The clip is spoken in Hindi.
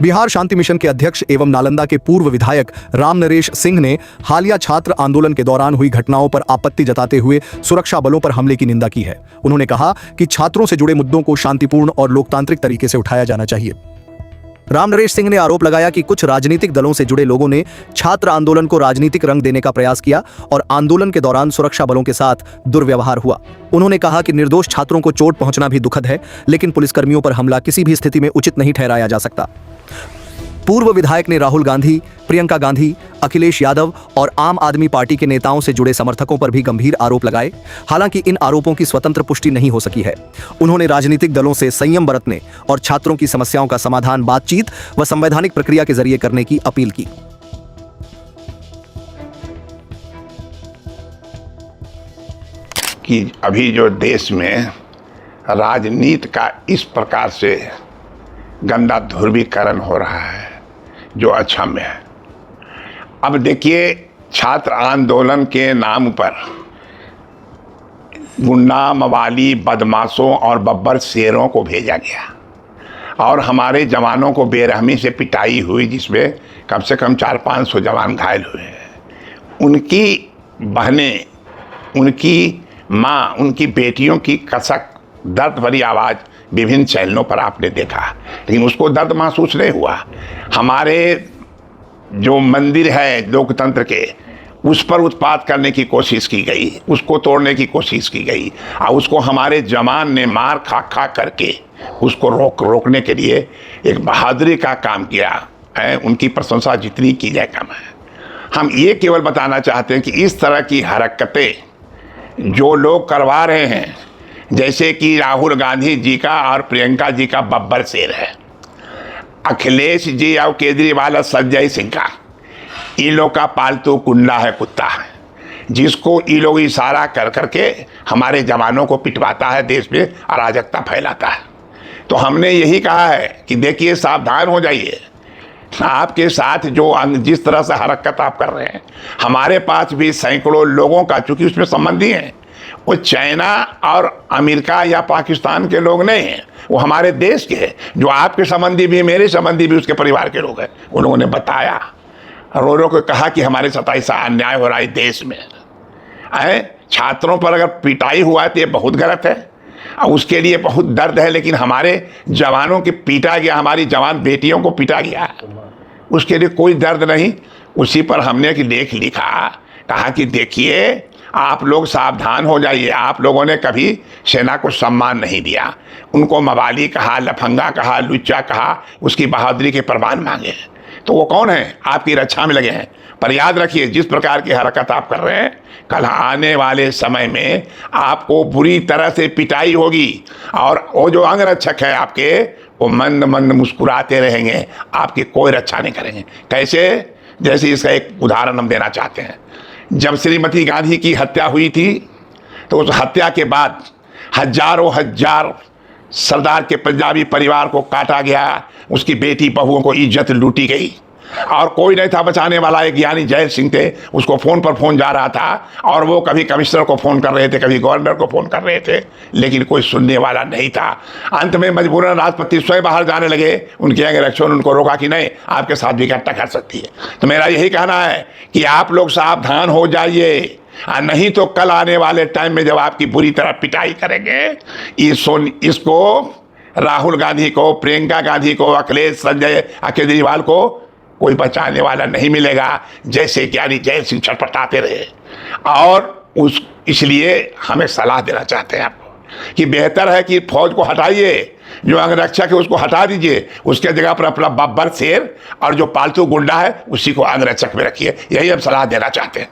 बिहार शांति मिशन के अध्यक्ष एवं नालंदा के पूर्व विधायक राम नरेश सिंह ने हालिया छात्र आंदोलन के दौरान हुई घटनाओं पर आपत्ति जताते हुए सुरक्षा बलों पर हमले की निंदा की है। उन्होंने कहा कि छात्रों से जुड़े मुद्दों को शांतिपूर्ण और लोकतांत्रिक तरीके से उठाया जाना चाहिए। राम नरेश सिंह ने आरोप लगाया कि कुछ राजनीतिक दलों से जुड़े लोगों ने छात्र आंदोलन को राजनीतिक रंग देने का प्रयास किया और आंदोलन के दौरान सुरक्षा बलों के साथ दुर्व्यवहार हुआ। उन्होंने कहा कि निर्दोष छात्रों को चोट पहुंचना भी दुखद है, लेकिन पुलिसकर्मियों पर हमला किसी भी स्थिति में उचित नहीं ठहराया जा सकता। पूर्व विधायक ने राहुल गांधी, प्रियंका गांधी, अखिलेश यादव और आम आदमी पार्टी के नेताओं से जुड़े समर्थकों पर भी गंभीर आरोप लगाए। हालांकि इन आरोपों की स्वतंत्र पुष्टि नहीं हो सकी है। उन्होंने राजनीतिक दलों से संयम बरतने और छात्रों की समस्याओं का समाधान बातचीत व संवैधानिक प्रक्रिया के जरिए करने की अपील की। कि अभी जो देश में राजनीति का इस प्रकार से गंदा ध्रुवीकरण हो रहा है जो अक्षम्य है। अब देखिए, छात्र आंदोलन के नाम पर गुंडा, मवाली, बदमाशों और बब्बर शेरों को भेजा गया और हमारे जवानों को बेरहमी से पिटाई हुई, जिसमें कम से कम 400-500 जवान घायल हुए हैं। उनकी बहनें, उनकी माँ, उनकी बेटियों की कसक दर्द भरी आवाज़ विभिन्न चैनलों पर आपने देखा, लेकिन उसको दर्द महसूस नहीं हुआ। हमारे जो मंदिर है लोकतंत्र के, उस पर उत्पात करने की कोशिश की गई, उसको तोड़ने की कोशिश की गई और उसको हमारे जवान ने मार खा खा करके उसको रोकने के लिए एक बहादुरी का काम किया है। उनकी प्रशंसा जितनी की जाए कम है। हम ये केवल बताना चाहते हैं कि इस तरह की हरकतें जो लोग करवा रहे हैं, जैसे कि राहुल गांधी जी का और प्रियंका जी का बब्बर शेर है, अखिलेश जी और केजरीवाल और संजय सिंह का, इन लोग का पालतू गुंडा है, कुत्ता है, जिसको ये लोग इशारा कर करके हमारे जवानों को पिटवाता है, देश में अराजकता फैलाता है। तो हमने यही कहा है कि देखिए, सावधान हो जाइए। आपके साथ जो जिस तरह से हरकत आप कर रहे हैं, हमारे पास भी सैकड़ों लोगों का, चूंकि उसमें संबंधी हैं, वो चाइना और अमेरिका या पाकिस्तान के लोग नहीं हैं, वो हमारे देश के हैं। जो आपके संबंधी भी, मेरे संबंधी भी उसके परिवार के लोग हैं। उन लोगों ने बताया, रो को कहा कि हमारे साथ ऐसा अन्याय हो रहा है देश में। छात्रों पर अगर पिटाई हुआ है तो ये बहुत गलत है और उसके लिए बहुत दर्द है, लेकिन हमारे जवानों के पीटा गया, हमारी जवान बेटियों को पीटा गया, उसके लिए कोई दर्द नहीं। उसी पर हमने एक लेख लिखा, कहा कि देखिए, आप लोग सावधान हो जाइए। आप लोगों ने कभी सेना को सम्मान नहीं दिया, उनको मवाली कहा, लफंगा कहा, लुच्चा कहा, उसकी बहादुरी के प्रमाण मांगे। तो वो कौन है? आपकी रक्षा में लगे हैं। पर याद रखिए, जिस प्रकार की हरकत आप कर रहे हैं, कल आने वाले समय में आपको बुरी तरह से पिटाई होगी और वो जो अंगरक्षक है आपके, वो मंद मंद मुस्कुराते रहेंगे, आपकी कोई रक्षा नहीं करेंगे। कैसे? जैसे इसका एक उदाहरण हम देना चाहते हैं। जब श्रीमती गांधी की हत्या हुई थी, तो उस हत्या के बाद हजारों हजार सरदार के पंजाबी परिवार को काटा गया, उसकी बेटी बहुओं को इज्जत लूटी गई और कोई नहीं था बचाने वाला। एक ज्ञानी जय सिंह थे, उसको फ़ोन पर फ़ोन जा रहा था और वो कभी कमिश्नर को फ़ोन कर रहे थे, कभी गवर्नर को फ़ोन कर रहे थे, लेकिन कोई सुनने वाला नहीं था। अंत में मजबूरन राष्ट्रपति स्वयं बाहर जाने लगे। उनके अंगरक्षकों ने उनको रोका कि नहीं, आपके साथ भी घटना कर सकती है। तो मेरा यही कहना है कि आप लोग सावधान हो जाइए, नहीं तो कल आने वाले टाइम में जब आपकी बुरी तरह पिटाई करेंगे, इसको राहुल गांधी को, प्रियंका गांधी को, अखिलेश, संजय, केजरीवाल को कोई बचाने वाला नहीं मिलेगा। जैसे ज्ञानी जय सिंह छटपटाते रहे। और इसलिए हमें सलाह देना चाहते हैं आपको कि बेहतर है कि फौज को हटाइए, जो अंगरक्षक है उसको हटा दीजिए, उसके जगह पर अपना बब्बर शेर और जो पालतू गुंडा है उसी को अंगरक्षक में रखिए। यही हम सलाह देना चाहते हैं।